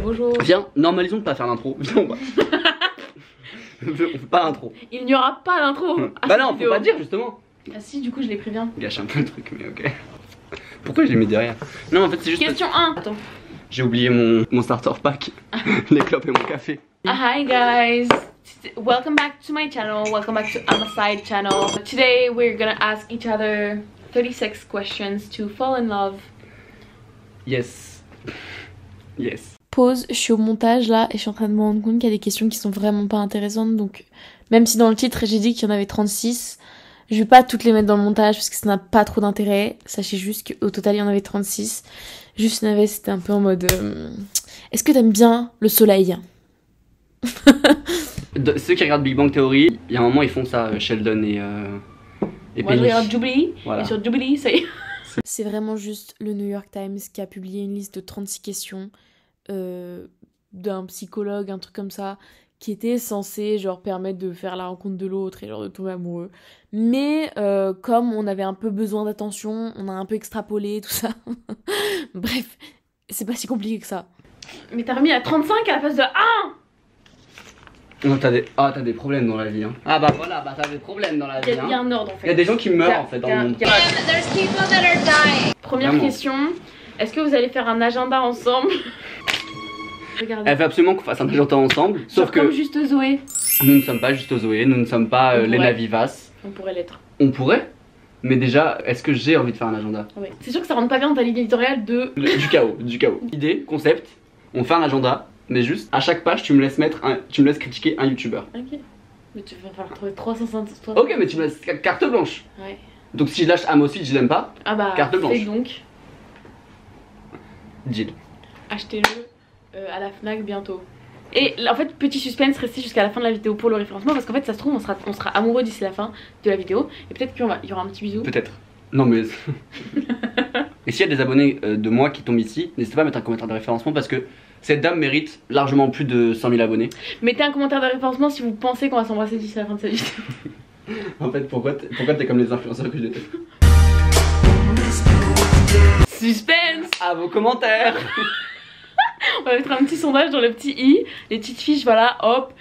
Bonjour. Viens, normalisons de pas faire l'intro. Viens, on va. On fait pas l'intro. Il n'y aura pas d'intro. Bah non, faut pas dire justement. Ah si, du coup je les préviens. Gâche un peu le truc, mais ok. Pourquoi je l'ai mis derrière? Non, en fait, c'est juste. Question 1. Attends. J'ai oublié mon starter pack, les clopes et mon café. Hi guys. Welcome back to my channel. Welcome back to Amaside channel. Today we're gonna ask each other 36 questions to fall in love. Yes. Yes. Pause, je suis au montage là et je suis en train de me rendre compte qu'il y a des questions qui sont vraiment pas intéressantes, donc même si dans le titre j'ai dit qu'il y en avait 36, je vais pas toutes les mettre dans le montage parce que ça n'a pas trop d'intérêt. Sachez juste qu'au total il y en avait 36. Juste Navet, c'était un peu en mode est-ce que t'aimes bien le soleil? Ceux qui regardent Big Bang Theory, il y a un moment ils font ça, Sheldon et moi je Penny. regarde Jubilee, Voilà. et sur Jubilee c'est vraiment juste le New York Times qui a publié une liste de 36 questions d'un psychologue, un truc comme ça, qui était censé genre permettre de faire la rencontre de l'autre et genre de tomber amoureux. Mais comme on avait un peu besoin d'attention, on a un peu extrapolé tout ça. Bref, c'est pas si compliqué que ça. Mais t'as remis à 35 à la place de 1. Non, t'as des problèmes dans la vie, hein. Ah bah voilà, bah t'as des problèmes dans la vie, Il y a hein. un ordre en fait. Il y a des gens qui meurent en fait dans le monde. Première Vraiment. question, est-ce que vous allez faire un agenda ensemble? Regardez. Elle veut absolument qu'on fasse un agenda ensemble, sauf Genre que comme juste Zoé. nous ne sommes pas juste Zoé, nous ne sommes pas On Léna pourrait. Vivas. On pourrait l'être. On pourrait, mais déjà, est-ce que j'ai envie de faire un agenda? Ouais. C'est sûr que ça rentre pas bien dans ta ligne éditoriale de... Du chaos, du chaos. Idée, concept, on fait un agenda, mais juste à chaque page tu me laisses critiquer un youtubeur. Ok. Mais tu vas falloir trouver 350... Ok, mais tu me laisses carte blanche. Ouais. Donc si je lâche Amosfit, je l'aime pas, Ah bah, Carte blanche. fais donc. deal. Achetez-le à la Fnac bientôt. Et en fait, petit suspense, restez jusqu'à la fin de la vidéo pour le référencement, parce qu'en fait, ça se trouve, on sera amoureux d'ici la fin de la vidéo. Et peut-être qu'il y aura un petit bisou. Peut-être. Non mais... Et s'il y a des abonnés de moi qui tombent ici, n'hésitez pas à mettre un commentaire de référencement parce que cette dame mérite largement plus de 100 000 abonnés. Mettez un commentaire de référencement si vous pensez qu'on va s'embrasser d'ici la fin de cette vidéo. En fait, pourquoi t'es comme les influenceurs que je déteste? Suspense! À vos commentaires. On va mettre un petit sondage dans le petit i, les petites fiches, voilà, hop,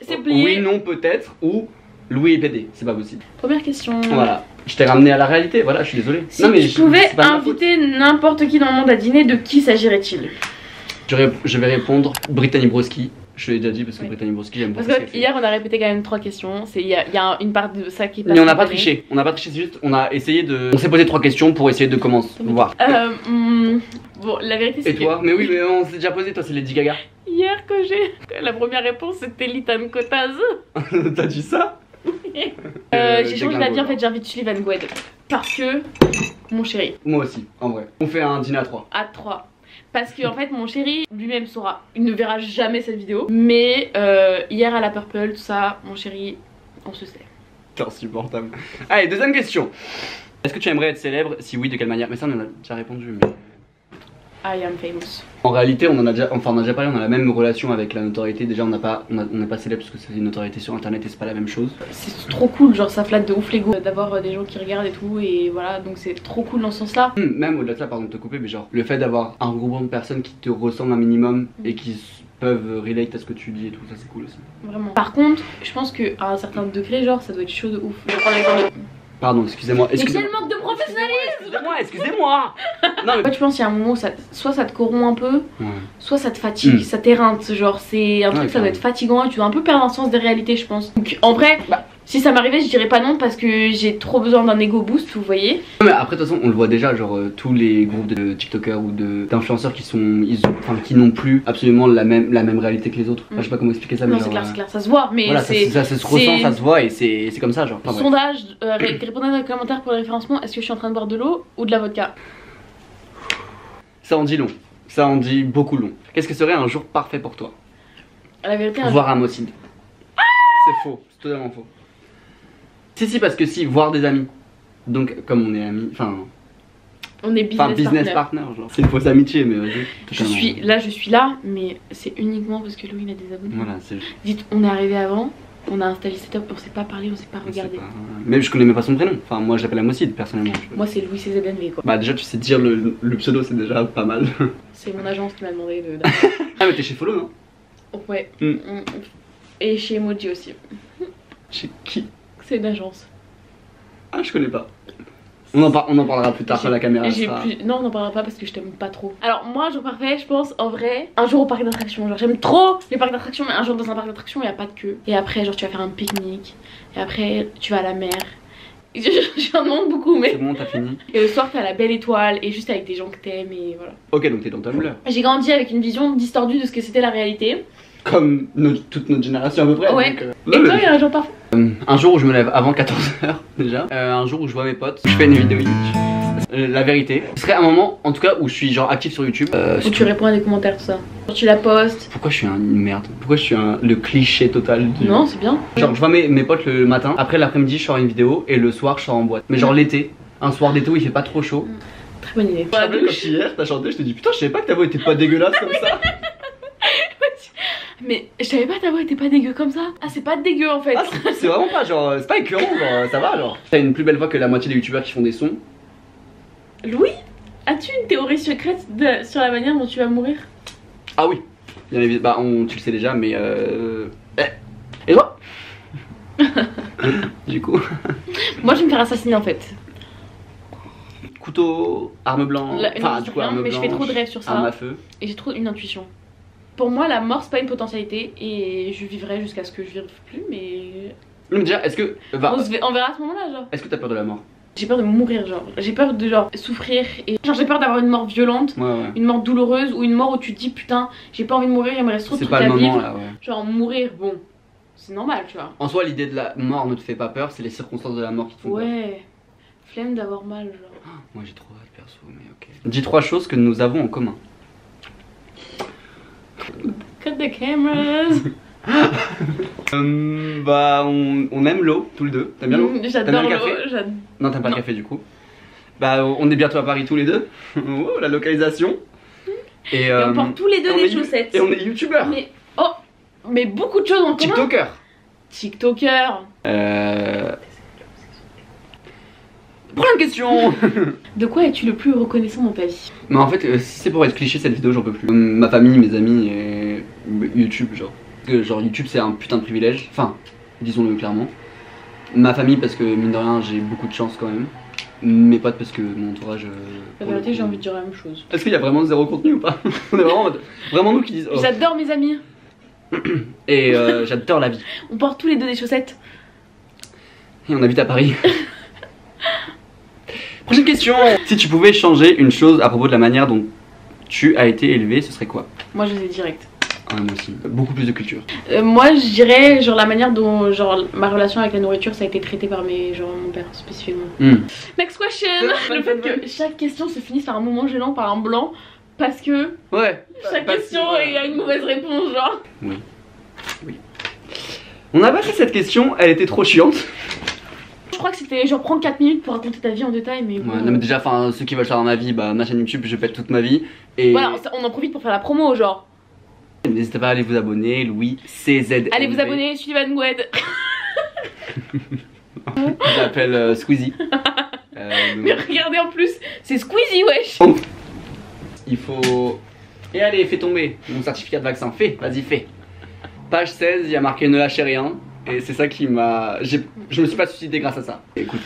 c'est plié. Oui, non, peut-être, ou Louis et PD, c'est pas possible. Première question. Voilà, je t'ai ramené à la réalité, voilà, je suis désolé. Si tu pouvais inviter n'importe qui dans le monde à dîner, de qui s'agirait-il? Je vais répondre Brittany Broski. Je l'ai déjà dit parce que Oui. Brittany Broski, j'aime beaucoup. Parce ce qu'elle que fait. hier on a répété quand même 3 questions, il y a une part de ça qui est pas Mais on n'a pas spontanée. triché, c'est juste, on a essayé de. On s'est posé 3 questions pour essayer de commencer, voir. Bon, la vérité c'est Et toi? Mais oui, mais on s'est déjà posé, toi c'est Lady Gaga. hier que la première réponse c'était Litan Kotaz. T'as dit ça? J'ai changé d'avis, en fait j'invite Sullivan Goued. Parce que, mon chéri, Moi aussi, en vrai. On fait un dîner à 3. à 3. Parce que en fait mon chéri lui-même saura, il ne verra jamais cette vidéo. Mais hier à la Purple, tout ça, mon chéri, on se sait. T'es insupportable. Allez, deuxième question. Est-ce que tu aimerais être célèbre? Si oui, de quelle manière? Mais ça on en a déjà répondu. Mais... I am famous. En réalité, on a déjà parlé, on a la même relation avec la notoriété. Déjà, on n'est pas célèbre parce que c'est une notoriété sur internet et c'est pas la même chose. C'est trop cool, genre ça flatte de ouf l'ego d'avoir des gens qui regardent et tout, et voilà, donc c'est trop cool dans ce sens là. Même au-delà de ça, pardon de te couper, mais genre, le fait d'avoir un regroupement de personnes qui te ressemblent un minimum et qui peuvent relate à ce que tu dis et tout, ça c'est cool aussi. Vraiment. Par contre, je pense qu'à un certain degré, genre ça doit être chaud de ouf. Je vais prendre l'exemple. Pardon, excusez-moi. Mais quel manque de professionnalisme! Excusez-moi. Non mais... Moi, je pense qu'il y a un moment où soit ça te corrompt un peu, Ouais. soit ça te fatigue, ça t'éreinte. Genre, c'est un truc, Ouais, ça doit être fatigant et tu dois un peu perdre un sens des réalités, je pense. Donc, en vrai, si ça m'arrivait, je dirais pas non parce que j'ai trop besoin d'un ego boost, vous voyez. Non, mais après, de toute façon, on le voit déjà, genre, tous les groupes de TikTokers ou d'influenceurs qui n'ont plus absolument la même réalité que les autres. Enfin, je sais pas comment expliquer ça, mais Non, genre, c'est clair, ça se voit, mais voilà, c'est. ça se ressent, ça se voit et c'est comme ça, genre. Enfin, bref. Sondage, répondez dans les commentaires pour le référencement, est-ce que je suis en train de boire de l'eau ou de la vodka? Ça en dit long. Ça en dit beaucoup long. Qu'est-ce que serait un jour parfait pour toi? À la vérité, Voir un Mocide. C'est faux, c'est totalement faux. Si, parce que si, voir des amis. Donc, comme on est amis, on est business partner, genre. C'est une fausse amitié, mais vas-y. je suis là, mais c'est uniquement parce que Louis il a des abonnés. Voilà, c'est. Dites, on est arrivé avant, On a installé Setup, on s'est pas parlé, on s'est pas regardé. Mais je connais même pas son prénom. Enfin, moi je l'appelle Amocide personnellement. Moi c'est Louis CZNV quoi. Bah, déjà, tu sais dire le pseudo, c'est déjà pas mal. C'est mon agence qui m'a demandé de. Ah, mais t'es chez Follow, non? Ouais. Et chez Emoji aussi. Chez qui? C'est une agence. Ah, je connais pas. On en parlera plus tard quand la caméra sera... Non, on en parlera pas parce que je t'aime pas trop. Alors moi, jour parfait, je pense en vrai, un jour au parc d'attractions. Genre j'aime trop les parcs d'attractions, mais un jour dans un parc d'attractions, il y a pas de queue. Et après, genre tu vas faire un pique-nique. Et après, tu vas à la mer. J'en demande beaucoup, mais... C'est bon, t'as fini. Et le soir, t'as la belle étoile et juste avec des gens que t'aimes et voilà. Ok, donc t'es dans Tumblr. J'ai grandi avec une vision distordue de ce que c'était la réalité. Comme toute notre génération à peu près. Ouais. Donc, et toi, il y a un jour parfait? Un jour où je me lève avant 14h déjà. Un jour où je vois mes potes. Je fais une vidéo YouTube. La vérité. Ce serait un moment, en tout cas, où je suis genre actif sur YouTube. Où tu réponds à des commentaires, tout ça. Genre tu la postes. Pourquoi je suis une merde? Pourquoi je suis le cliché total du... Non, c'est bien. Genre je vois mes potes le matin. Après l'après-midi je sors une vidéo. Et le soir je sors en boîte. Mais genre l'été. Un soir d'été où il fait pas trop chaud. Très bonne idée. Tu te rappelles quand hier t'as chanté, je te dis putain je savais pas que ta voix était pas dégueulasse comme ça. Mais je savais pas ta voix était pas dégueu comme ça. Ah c'est pas dégueu en fait. Ah, c'est vraiment pas genre, c'est pas écœurant genre, ça va genre. T'as une plus belle voix que la moitié des youtubeurs qui font des sons. Louis, as-tu une théorie secrète sur la manière dont tu vas mourir? Ah oui, bien évidemment, bah tu le sais déjà mais Et toi? Du coup. Moi je vais me faire assassiner en fait. Couteau, arme blanche, enfin du coup arme blanche. Mais je fais trop de rêves sur ça. Arme à feu. Et j'ai trop une intuition. Pour moi la mort c'est pas une potentialité et je vivrai jusqu'à ce que je vive plus mais... Mais déjà est-ce que... on verra à ce moment là genre. Est-ce que t'as peur de la mort? J'ai peur de mourir genre. J'ai peur de genre souffrir et... Genre j'ai peur d'avoir une mort violente, ouais. Une mort douloureuse ou une mort où tu te dis putain j'ai pas envie de mourir, il me reste trop de trucs à vivre. C'est pas le moment là ouais. Genre mourir bon, c'est normal tu vois. En soi l'idée de la mort ne te fait pas peur, c'est les circonstances de la mort qui te font peur. Ouais, flemme d'avoir mal genre. Moi j'ai trop hâte perso mais ok. Dis 3 choses que nous avons en commun. Cut the cameras. Bah on aime l'eau tous les deux. T'aimes bien l'eau? J'adore l'eau. Non t'aimes pas le café du coup. Bah on est bientôt à Paris tous les deux. Oh la localisation. Et on porte tous les deux des chaussettes. Et on est youtubeurs. Mais beaucoup de choses en commun. TikToker. TikToker. Prochaine question. De quoi es-tu le plus reconnaissant dans ta vie? Mais en fait si c'est pour être cliché cette vidéo j'en peux plus. Ma famille, mes amis et YouTube genre. Parce que genre YouTube c'est un putain de privilège. Enfin disons-le clairement. Ma famille parce que mine de rien j'ai beaucoup de chance quand même. Mes potes parce que mon entourage... La vérité j'ai envie de dire la même chose. Est-ce qu'il y a vraiment zéro contenu ou pas? On est vraiment nous qui disent... Oh. J'adore mes amis. Et j'adore la vie. On porte tous les deux des chaussettes. Et on habite à Paris. Prochaine question. Si tu pouvais changer une chose à propos de la manière dont tu as été élevé, ce serait quoi? Moi je sais direct. Ah, moi aussi. Beaucoup plus de culture. Moi je dirais genre la manière dont genre ma relation avec la nourriture ça a été traité par mon père spécifiquement. Next question. Le fait que chaque question se finisse par un moment gênant, par un blanc, parce que chaque question il y a une mauvaise réponse genre. Oui. On n'a pas fait cette question, elle était trop chiante. Je crois que c'était genre prendre 4 minutes pour raconter ta vie en détail mais bon. Ouais, non mais déjà enfin ceux qui veulent savoir ma vie, bah ma chaîne YouTube je pète toute ma vie. Et voilà, on en profite pour faire la promo genre. N'hésitez pas à aller vous abonner, Louis CZ. Allez vous abonner, Sullivan Goued. Je l'appelle Squeezie. Mais regardez en plus, c'est Squeezie wesh. Il faut... Et allez, fais tomber mon certificat de vaccin, vas-y fais. Page 16, il y a marqué ne lâchez rien. Et c'est ça qui m'a... Je me suis pas suicidé grâce à ça. Écoute.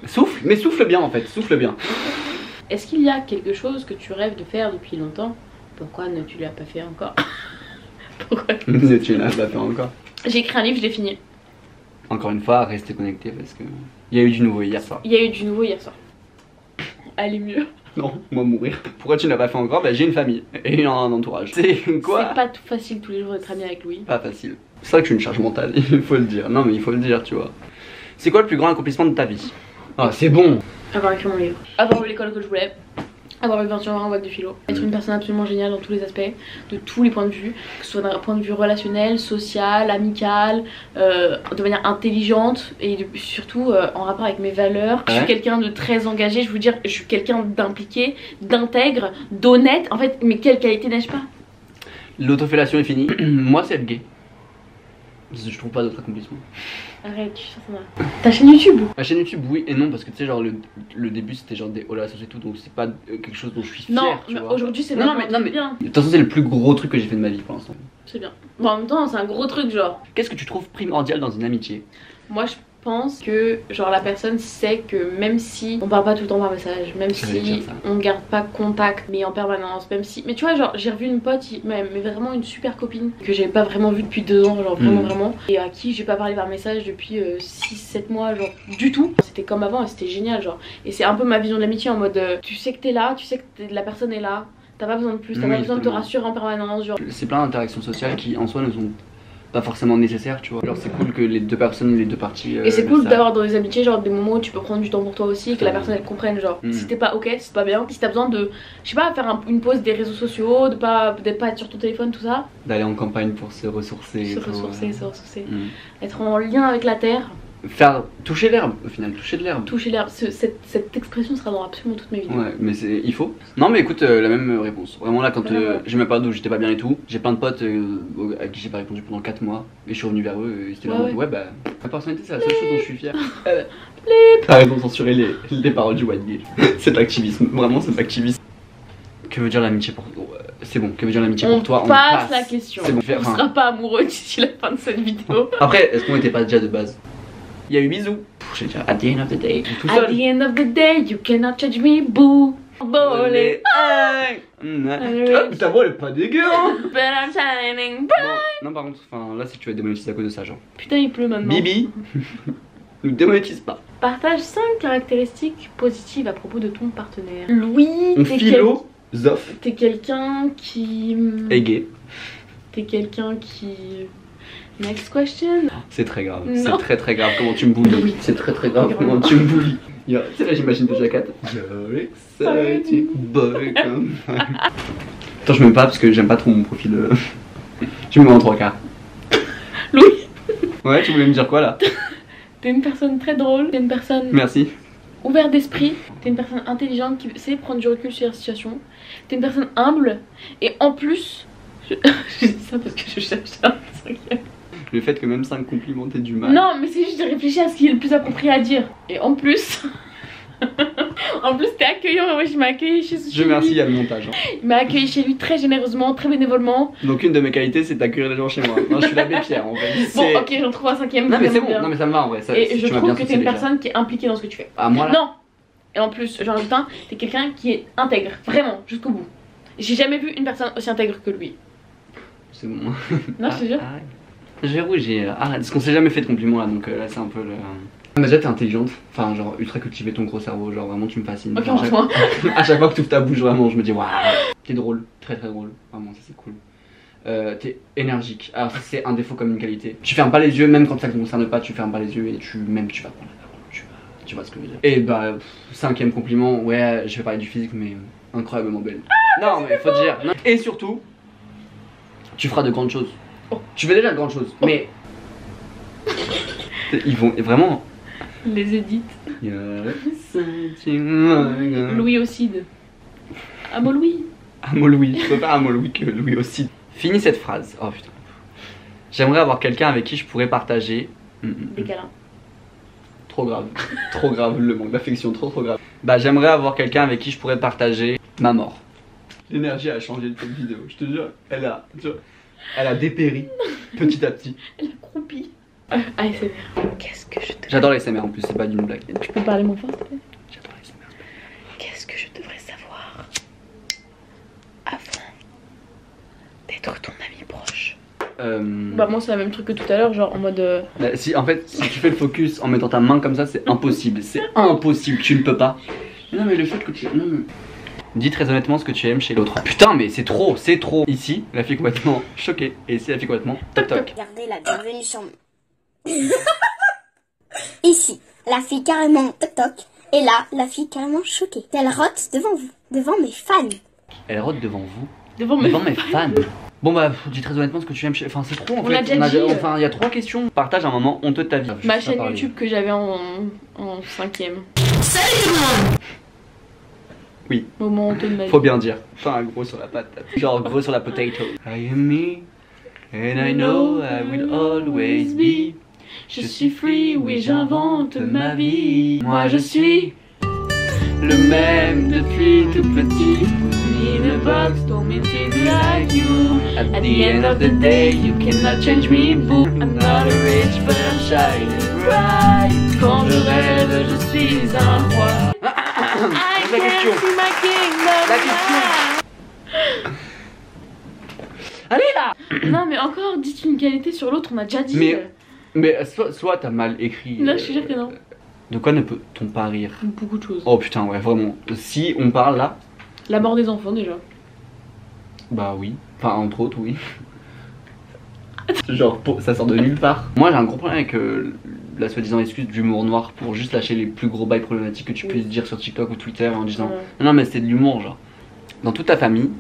Souffle, mais souffle bien en fait, souffle bien. Est-ce qu'il y a quelque chose que tu rêves de faire depuis longtemps? Pourquoi ne tu l'as pas fait encore? Pourquoi ne tu l'as pas fait encore? J'ai écrit un livre, je l'ai fini. Encore une fois, restez connectés parce que... Il y a eu du nouveau hier soir. Il y a eu du nouveau hier soir. Allez mieux. Non, moi mourir. Pourquoi tu ne l'as pas fait encore? Bah j'ai une famille et un entourage. C'est quoi? C'est pas tout facile tous les jours d'être ami avec Louis. Pas facile. C'est vrai que tu as une charge mentale, il faut le dire. Non mais il faut le dire, tu vois. C'est quoi le plus grand accomplissement de ta vie? Ah c'est bon. Avoir écrit mon livre. Avoir eu l'école que je voulais. Avoir eu 21 ans en bac de philo. Être une personne absolument géniale dans tous les aspects, de tous les points de vue, que ce soit d'un point de vue relationnel, social, amical, de manière intelligente et surtout en rapport avec mes valeurs. Je suis quelqu'un de très engagé, je veux dire, je suis quelqu'un d'impliqué, d'intègre, d'honnête. En fait, mais quelle qualité n'ai-je pas? L'autofellation est finie. Moi c'est être gay. Je trouve pas d'autres accomplissements. Arrête, tu sais, ça va. Ta chaîne YouTube? Ma chaîne YouTube, oui et non, parce que tu sais, genre le début c'était genre des hola et tout, donc c'est pas quelque chose dont je suis fier. Non, tu mais vois. aujourd'hui c'est Non, mais bien. de toute façon, c'est le plus gros truc que j'ai fait de ma vie pour l'instant. C'est bien. Bon, en même temps, c'est un gros truc, genre. Qu'est-ce que tu trouves primordial dans une amitié? Moi, je pense que, genre, la personne sait que même si on parle pas tout le temps par message, même J'allais si dire ça. on garde pas contact, mais en permanence, même si. Mais tu vois, genre, j'ai revu une pote, mais vraiment une super copine, que j'avais pas vraiment vue depuis 2 ans, genre vraiment, et à qui j'ai pas parlé par message depuis 6-7 mois, genre, du tout. C'était comme avant et c'était génial, genre. Et c'est un peu ma vision de l'amitié en mode, tu sais que t'es là, tu sais que la personne est là. T'as pas besoin de plus, t'as pas besoin de te rassurer en permanence, genre. C'est plein d'interactions sociales qui en soi ne sont pas forcément nécessaires, tu vois. Alors c'est cool que les deux personnes, les deux parties. Et c'est le cool savent. d'avoir dans les amitiés, genre des moments où tu peux prendre du temps pour toi aussi, que la Ouais. personne elle comprenne, genre. Mm. Si t'es pas ok, c'est pas bien. Si t'as besoin de, je sais pas, faire une pause des réseaux sociaux, de pas être sur ton téléphone, tout ça. D'aller en campagne pour se ressourcer. Se et tout, ressourcer, ouais. être en lien avec la terre, Faire toucher l'herbe, au final, toucher de l'herbe. toucher l'herbe. Cette expression sera dans absolument toutes mes vidéos. Ouais, mais il faut. Non, mais écoute, la même réponse. Vraiment là, quand Vraiment. j'ai ma période où j'étais pas bien et tout, j'ai plein de potes à qui j'ai pas répondu pendant 4 mois, et je suis revenu vers eux, et c'était là en mode, ouais, bah, ma personnalité, c'est la seule chose dont je suis fier. T'as raison de censurer les paroles du white gay. C'est de l'activisme, vraiment, c'est de l'activisme. Que veut dire l'amitié pour toi? C'est bon, que veut dire l'amitié On pour toi? passe la question. C'est bon, On sera pas amoureux d'ici la fin de cette vidéo. Après, est-ce qu'on était pas déjà de base? Il y a eu bisous. Je vais dire, at the end of the day, tout At seul. the end of the day, you cannot judge me, boo. Bolé. Ta voix elle est pas dégueu, hein. But I'm shining bright. Non, par contre, enfin, là, si tu vas être démonétisé à cause de ça, genre. Putain, il pleut maintenant. Bibi, nous démonétise pas. Partage 5 caractéristiques positives à propos de ton partenaire. Louis, On philosophe t'es quelqu'un qui. et gay. T'es quelqu'un qui. Next question. C'est très grave. Non. C'est très très grave comment tu me bullies. Oui. C'est très très grave comment tu me bullies. Tu sais, là, j'imagine déjà 4. You're exciting boy come on. Attends, je m'aime pas parce que j'aime pas trop mon profil. Tu me mets en 3 quarts. Louis, Ouais, tu voulais me dire quoi là? t'es une personne très drôle, t'es une personne Merci. ouverte d'esprit, t'es une personne intelligente qui sait prendre du recul sur la situation, t'es une personne humble, et en plus. Je dis ça parce que je cherche un cinquième. Le fait que même 5 compliments t'aies du mal. Non, mais c'est juste de réfléchir à ce qui est le plus approprié à dire. Et en plus. En plus, t'es accueillant. Moi, je m'ai accueilli chez Je lui. merci, il y a le montage. Hein. Il m'a accueilli chez lui très généreusement, très bénévolement. Donc une de mes qualités c'est d'accueillir les gens chez moi. Non, je suis l'abbé Pierre en fait. Bon, C'est- ok, j'en trouve un cinquième. Non mais c'est vraiment bon, bien. non mais ça me va en vrai. Ça, Et je tu m'as trouve bien que t'es saucé une déjà. personne qui est impliquée dans ce que tu fais. Ah moi là. Non. Et en plus, j'en rajoute un, t'es quelqu'un qui est intègre, vraiment, jusqu'au bout. J'ai jamais vu une personne aussi intègre que lui. C'est bon. Non, je te jure. Arrête. Je vais rouger. Arrête, parce qu'on s'est jamais fait de compliments là, donc là c'est un peu le. Mais déjà t'es intelligente, enfin genre ultra cultivé ton gros cerveau, genre vraiment tu me fascines. Ok, Enfin, franchement. à chaque fois que tu ouvres ta bouche vraiment je me dis waouh. T'es drôle, très très drôle, vraiment ça c'est cool. T'es énergique, alors ça c'est un défaut comme une qualité. Tu fermes pas les yeux même quand ça te concerne pas, tu fermes pas les yeux et tu vas prendre la parole, tu vois ce que je veux dire. Et bah 5ème compliment, ouais je vais parler du physique mais incroyablement belle. Non mais faut dire. Non. Et surtout, tu feras de grandes choses. Oh. Tu fais déjà de grandes choses, mais ils vont vraiment. Les édits. Louis. Louis Osside. Ah bon, Louis. Un mot Louis, je préfère un mot Louis que Louis aussi. Finis cette phrase. Oh putain. J'aimerais avoir quelqu'un avec qui je pourrais partager. Des câlins. Trop grave. Trop grave, le manque d'affection, trop grave. Bah j'aimerais avoir quelqu'un avec qui je pourrais partager ma mort. L'énergie a changé de cette vidéo, je te jure. Elle a dépéri petit à petit. Elle a croupi. ASMR. Qu'est-ce que je devrais... J'adore les SMR en plus, c'est pas d'une blague. Tu peux parler moins fort, s'il te plaît? J'adore les SMR. Qu'est-ce que je devrais savoir avant d'être ton ami proche? Bah moi c'est le même truc que tout à l'heure, genre en mode... Bah, si, en fait, si tu fais le focus en mettant ta main comme ça, c'est impossible. C'est impossible, tu ne peux pas. Non mais le fait que tu... Non, mais... Dis très honnêtement ce que tu aimes chez l'autre. Putain mais c'est trop, c'est trop. Ici, la fille complètement choquée. Et ici, la fille complètement toc toc. Regardez la bienvenue sur... Ici, la fille carrément toc toc. Et là, la fille carrément choquée. Elle rote devant vous, devant mes fans. Elle rote devant vous, Devant devant mes fans. Bon bah, dis très honnêtement ce que tu aimes chez... Enfin c'est trop en On fait. l'a déjà dit. Enfin il y a 3 questions. Partage un moment honteux de ta vie. Je Ma sais pas chaîne parler. YouTube que j'avais en 5ème. Oui. Moment honteux de ma vie. Faut bien dire. Enfin gros sur la patate. Genre gros sur la potato. I am me. And I know I will always be. Je suis free, oui j'invente ma vie. Moi je suis le même depuis tout petit. In a box, don't mean to be like you. At the end of the day, you cannot change me, boo. I'm not a rich, but I'm shining bright. Quand je rêve, je suis un roi. I can't see my kingdom. La question. Allez là. Non mais encore, dites une qualité sur l'autre, on a déjà dit. Mais soit t'as mal écrit. Là je suis sûre que non. De quoi ne peut-on pas rire? Beaucoup de choses. Oh putain ouais vraiment. Si on parle là. La mort des enfants déjà. Bah oui. Enfin entre autres oui. Genre ça sort de nulle part. Moi j'ai un gros problème avec la soi-disant excuse d'humour noir pour juste lâcher les plus gros bails problématiques que tu puisses dire sur TikTok ou Twitter en disant non mais c'est de l'humour genre. Dans toute ta famille,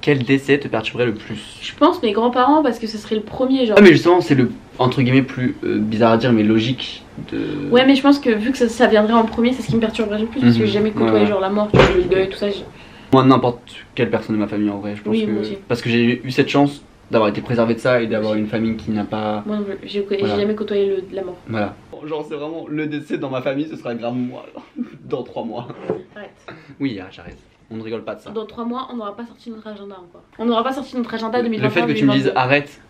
quel décès te perturberait le plus? Je pense mes grands-parents parce que ce serait le premier genre. Ah mais justement c'est le entre guillemets plus bizarre à dire mais logique de... Ouais mais je pense que vu que ça viendrait en premier c'est ce qui me perturberait le plus parce que j'ai jamais côtoyé genre la mort, tu vois, le deuil tout ça. Moi n'importe quelle personne de ma famille en vrai je pense oui, que... moi aussi. Parce que j'ai eu cette chance d'avoir été préservé de ça et d'avoir une famille qui n'a pas... Moi non plus, j'ai jamais côtoyé la mort. Voilà. Genre c'est vraiment le décès dans ma famille ce sera grave moi dans 3 mois. Arrête. Oui j'arrête. On ne rigole pas de ça. Dans 3 mois, on n'aura pas sorti notre agenda encore. On n'aura pas sorti notre agenda 2021. Le fait que tu me dises arrête,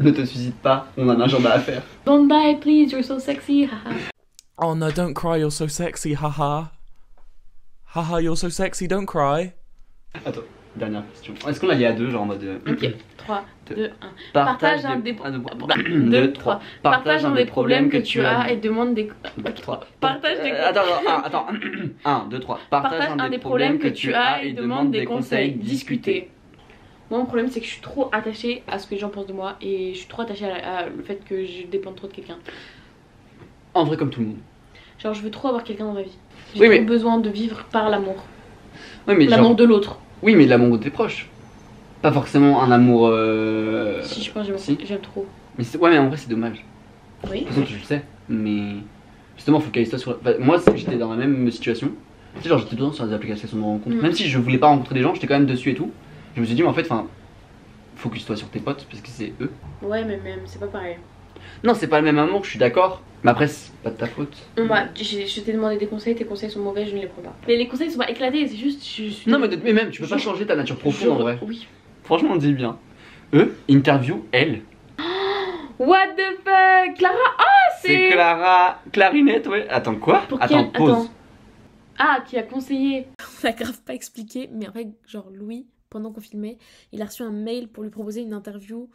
ne te suicide pas, on a un agenda à faire. Don't die, please, you're so sexy, haha. Oh no, don't cry, you're so sexy, haha. Haha, you're so sexy, don't cry. Attends, dernière question. Est-ce qu'on la lit à deux, genre en mode. Ok, 3, 2, 1. Partage un des. 2, 3. Partage un des problèmes que tu as et demande des. 3. Partage des. Attends. 1, 2, 3. Partage un des problèmes que tu as et demande des conseils. Discuter. Moi, mon problème, c'est que je suis trop attachée à ce que les gens pensent de moi et je suis trop attachée à le fait que je dépende trop de quelqu'un. En vrai, comme tout le monde. Genre, je veux trop avoir quelqu'un dans ma vie. J'ai trop besoin de vivre par l'amour. Oui, mais l'amour de l'autre. Oui, mais l'amour de tes proches. Pas forcément un amour. Si, je pense que j'aime trop. Mais ouais, mais en vrai, c'est dommage. Oui. De toute façon, tu le sais. Mais justement, focalise-toi sur. Bah, moi, si j'étais dans la même situation, tu sais, genre, j'étais tout le temps sur des applications de rencontre. Même si je voulais pas rencontrer des gens, j'étais quand même dessus et tout. Je me suis dit, mais en fait, focus-toi sur tes potes parce que c'est eux. Ouais, mais même, c'est pas pareil. Non, c'est pas le même amour, je suis d'accord. Mais après, c'est pas de ta faute. Je t'ai demandé des conseils, tes conseils sont mauvais, je ne les prends pas. Mais les conseils sont pas éclatés, c'est juste. Non, mais même, tu peux pas changer ta nature profonde en vrai. Oui. Franchement, on dit bien. Eux, interview elle. What the fuck? Clara? Ah, c'est Clara. Clarinette, ouais. Attends, quoi? Attends, pause. Attends. Ah, qui a conseillé. On a grave pas expliqué, mais en fait, genre, Louis, pendant qu'on filmait, il a reçu un mail pour lui proposer une interview.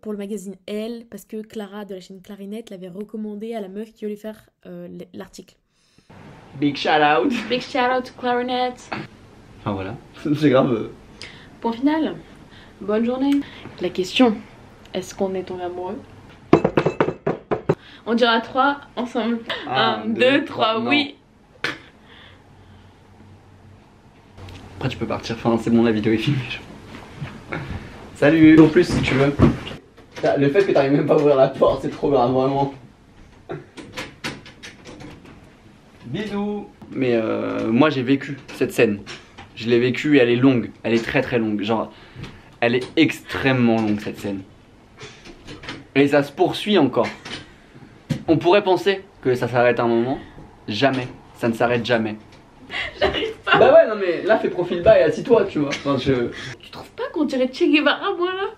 Pour le magazine Elle, parce que Clara de la chaîne Clarinette l'avait recommandé à la meuf qui voulait faire l'article. Big shout out. Big shout out to Clarinette. Enfin voilà, c'est grave. Point final. Bonne journée. La question, est-ce qu'on est tombé amoureux? On dira 3 ensemble. 1, 2, 3, oui. Après tu peux partir, enfin c'est bon, la vidéo est filmée. Salut. En plus si tu veux. Le fait que t'arrives même pas à ouvrir la porte, c'est trop grave, vraiment. Bisous. Mais moi j'ai vécu cette scène. Je l'ai vécue et elle est longue. Elle est très très longue. Genre, elle est extrêmement longue cette scène. Et ça se poursuit encore. On pourrait penser que ça s'arrête à un moment. Jamais. Ça ne s'arrête jamais. J'arrive pas. Bah ouais, non mais là fais profil bas et assis-toi, tu vois. Enfin, Tu trouves pas qu'on dirait Che Guevara, moi là?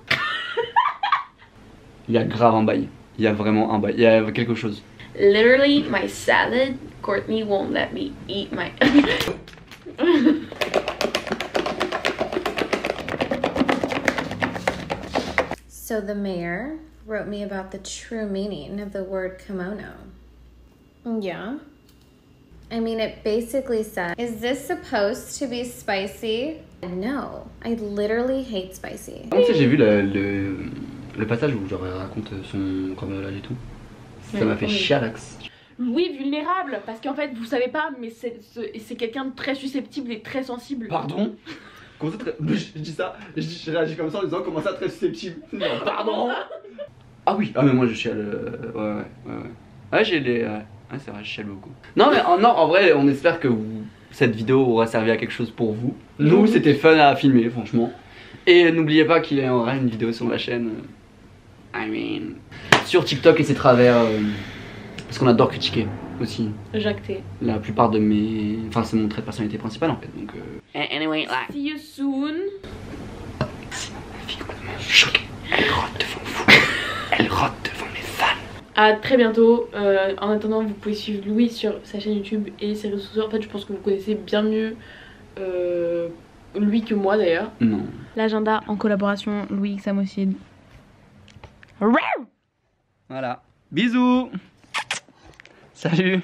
Il y a grave un bail. Il y a vraiment un bail. Il y a quelque chose. Literally, my salad, Courtney won't let me eat my... So the mayor wrote me about the true meaning of the word kimono. Yeah. I mean, it basically said, is this supposed to be spicy? No, I literally hate spicy. Tu sais, j'ai vu le passage où genre elle raconte son cambriolage et tout. Ça m'a fait chialax. Oui, vulnérable, parce qu'en fait, vous savez pas, mais c'est quelqu'un de très susceptible et très sensible. Pardon? Comment ça très... Je dis ça, je réagis comme ça en disant comment ça très susceptible. Non, pardon. Ah oui, ah mais moi je chiale. Ouais, j'ai les... Ouais, c'est vrai, je chiale beaucoup. Non mais non, en vrai, on espère que cette vidéo aura servi à quelque chose pour vous. Nous, c'était fun à filmer, franchement. Et n'oubliez pas qu'il y aura une vidéo sur ma chaîne. I mean. Sur TikTok et ses travers. Parce qu'on adore critiquer aussi. Jacté. La plupart de mes. Enfin, c'est mon trait de personnalité principal en fait. Donc. Anyway, là. See you soon. C'est ma fille complètement choquée. Elle rote devant vous. Elle rote devant mes fans. À très bientôt. En attendant, vous pouvez suivre Louis sur sa chaîne YouTube et ses réseaux sociaux. En fait, je pense que vous connaissez bien mieux lui que moi d'ailleurs. Non. L'agenda en collaboration Louis Xamocide. Voilà. Bisous. Salut.